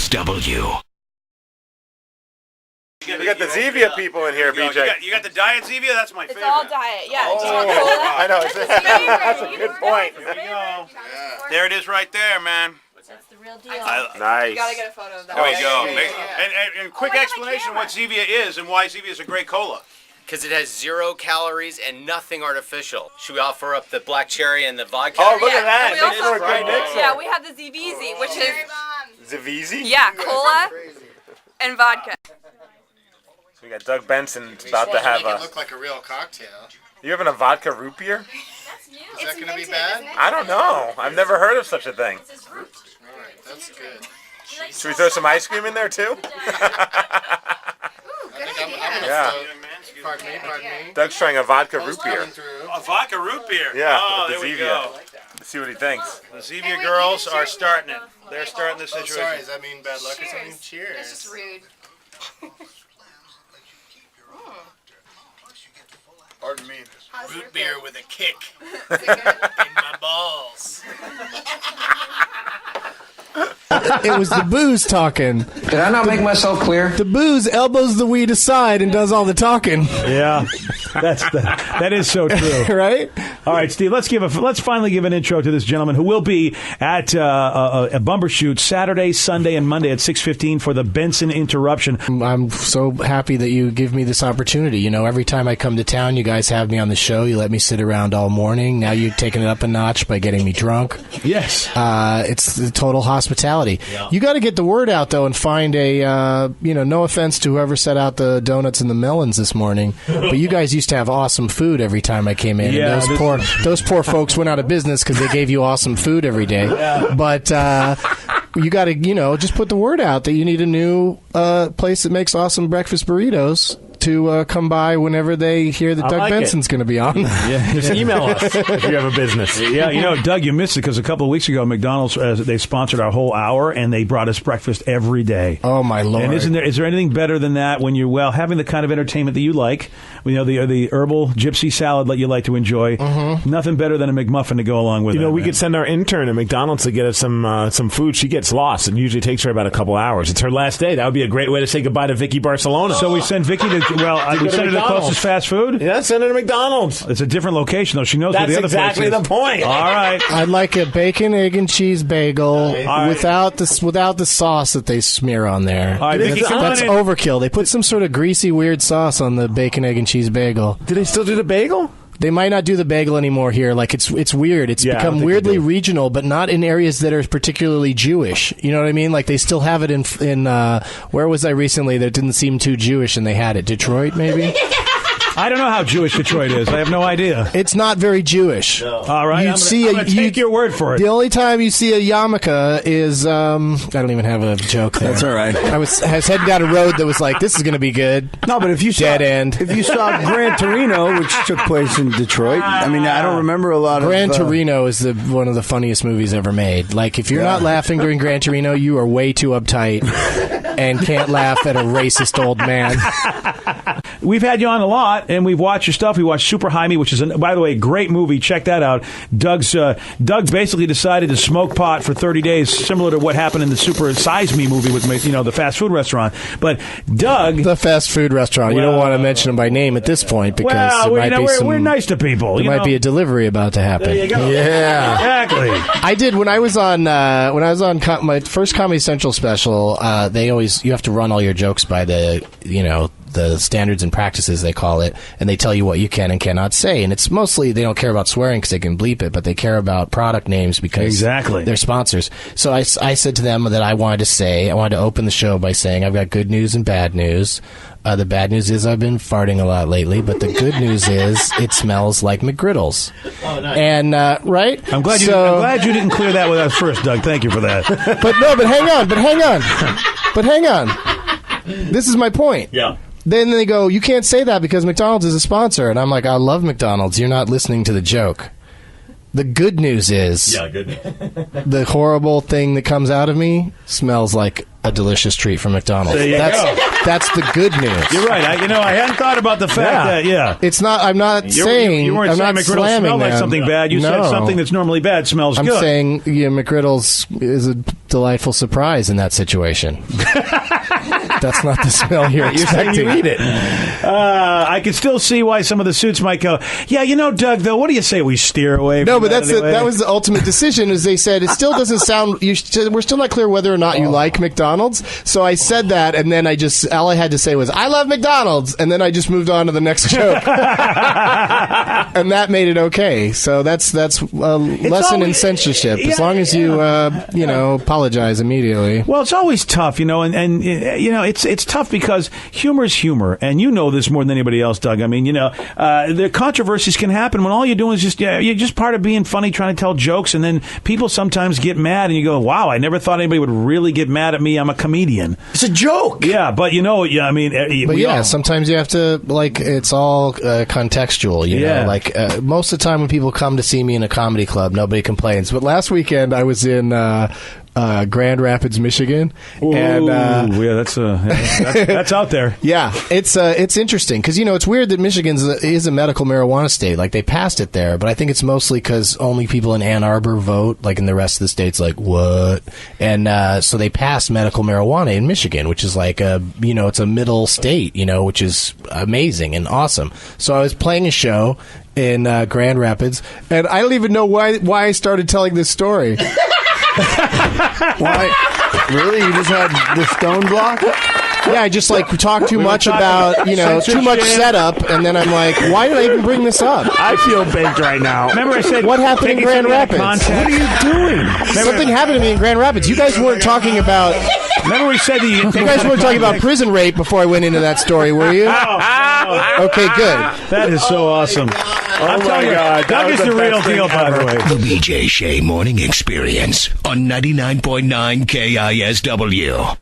KSW. We got the Zevia people in here, BJ. You got the diet Zevia? That's my favorite. It's all diet, yeah. Oh, I know. That's a good point. Here we go. There it is right there, man. That's the real deal. Nice. You gotta get a photo of that. There we go. And quick explanation of what Zevia is and why Zevia is a great cola. Because it has 0 calories and nothing artificial. Should we offer up the black cherry and the vodka? Oh, look at that. We Thanks also, for a good mix. yeah, we have the ZVZ, which is Zavizi? yeah, cola and vodka. So we got Doug Benson about to have Make it look like a real cocktail. You having a vodka root beer? Is that going to be bad? I don't know. I've never heard of such a thing. All right, that's good. Should we throw some ice cream in there too? Yeah. Pardon me. Doug's trying a vodka root beer. A vodka root beer. Yeah, Oh, with there the we Zevia. go. Let's see what he thinks. The Zevia girls are starting it. They're starting the situation. Sorry, does that mean bad luck or something? Cheers. That's just rude. Pardon me. Root beer with a kick in my balls. It was the booze talking. Did I not make myself clear? The booze elbows the weed aside and does all the talking. Yeah, that is so true. Right? All right, Steve. Let's finally give an intro to this gentleman who will be at a Bumbershoot Saturday, Sunday, and Monday at 6:15 for the Benson Interruption. I'm so happy that you give me this opportunity. You know, every time I come to town, you guys have me on the show. You let me sit around all morning. Now you've taken it up a notch by getting me drunk. Yes. It's the total hospitality. Yeah. You got to get the word out, though, and find no offense to whoever set out the donuts and the melons this morning, but you guys used to have awesome food every time I came in. Yeah, and those poor folks went out of business because they gave you awesome food every day. Yeah. But you got to, just put the word out that you need a new place that makes awesome breakfast burritos to come by whenever they hear that Doug Benson's going to be on. Yeah, just email us if you have a business. Yeah, Doug, you missed it because a couple of weeks ago, McDonald's they sponsored our whole hour and they brought us breakfast every day. Oh my Lord! And is there anything better than that when you're having the kind of entertainment that you like? The herbal gypsy salad that you like to enjoy. Mm-hmm. Nothing better than a McMuffin to go along with. We could send our intern at McDonald's to get us some food. She gets lost. It usually takes her about a couple hours. It's her last day. That would be a great way to say goodbye to Vicky Barcelona. So we send Vicky to. We send her to the closest fast food? Yeah, send her to McDonald's. It's a different location, though. She knows where the other place is. That's exactly the point. All right. I'd like a bacon, egg, and cheese bagel without the sauce that they smear on there. All right, Vicky, that's overkill. They put some sort of greasy, weird sauce on the bacon, egg, and cheese bagel. Do they still do the bagel? They might not do the bagel anymore here. Like it's weird. It's become weirdly regional, but not in areas that are particularly Jewish. You know what I mean? Like they still have it in where was I recently that didn't seem too Jewish and they had it? Detroit, maybe? I don't know how Jewish Detroit is. I have no idea. It's not very Jewish. No. All right, I'm going to take your word for it. The only time you see a yarmulke is I don't even have a joke there. That's all right. I was heading down a road that was like, this is going to be good. No, but if you dead end. If you saw Gran Torino, which took place in Detroit, I mean, I don't remember a lot of. Gran Torino is one of the funniest movies ever made. Like, if you're not laughing during Gran Torino, you are way too uptight and can't laugh at a racist old man. We've had you on a lot, and we've watched your stuff. We watched Super Jaime, which is, by the way, a great movie. Check that out. Doug basically decided to smoke pot for 30 days, similar to what happened in the Super Size Me movie with the fast food restaurant. But Doug, the fast food restaurant, you don't want to mention them by name at this point because we're nice to people. There might be a delivery about to happen. There you go. Yeah, exactly. I did when I was on my first Comedy Central special. You have to run all your jokes by the standards and practices, they call it, and they tell you what you can and cannot say. And it's mostly they don't care about swearing because they can bleep it, but they care about product names because they're sponsors. So I said to them that I wanted to open the show by saying I've got good news and bad news. The bad news is I've been farting a lot lately, but the good news is it smells like McGriddles. Oh, nice. And right? I'm glad you didn't clear that with us first, Doug. Thank you for that. But hang on. This is my point. Yeah. Then they go, you can't say that because McDonald's is a sponsor. And I'm like, I love McDonald's. You're not listening to the joke. The good news is, good. the horrible thing that comes out of me smells like a delicious treat from McDonald's. There you go. That's the good news. You're right. I hadn't thought about the fact that, It's not. I'm not saying. You weren't I'm saying not McGriddles slamming smell like them. something bad. You said No. something that's normally bad smells I'm good. saying McGriddles is a delightful surprise in that situation. That's not the smell you're expecting. You eat it. I can still see why some of the suits might go, Doug, though, what do you say we steer away No, from but that anyway? that was the ultimate decision. Is they said it still doesn't sound. We're still not clear whether or not you like McDonald's. So I said that, and then all I had to say was I love McDonald's, and then I just moved on to the next joke, and that made it okay. So that's a lesson in censorship. As long as you apologize immediately. Well, it's always tough, and it's tough because humor is humor, and you know this more than anybody else, Doug. I mean, the controversies can happen when all you're doing is you're just part of being funny, trying to tell jokes, and then people sometimes get mad, and you go, "Wow, I never thought anybody would really get mad at me. I'm a comedian." It's a joke. Yeah, but sometimes you have to it's all contextual. You know, most of the time when people come to see me in a comedy club, nobody complains. But last weekend I was in Grand Rapids, Michigan, and that's out there. Yeah, it's interesting because it's weird that Michigan is a medical marijuana state. Like they passed it there, but I think it's mostly because only people in Ann Arbor vote. Like in the rest of the states, like what? And so they passed medical marijuana in Michigan, which is like it's a middle state, which is amazing and awesome. So I was playing a show in Grand Rapids, and I don't even know why I started telling this story. Why? Really? You just had the stone block? Yeah, I just talk too much about too much setup, and then I'm like, why did I even bring this up? I feel baked right now. Remember I said what happened in Grand Rapids? What are you doing? Something happened to me in Grand Rapids. You guys weren't talking about. Remember we said you guys weren't talking about prison rape before I went into that story, were you? Okay, good. That is so awesome. I'm telling you, Doug is the real deal, by the way. The BJ Shea Morning Experience on 99.9 KISW.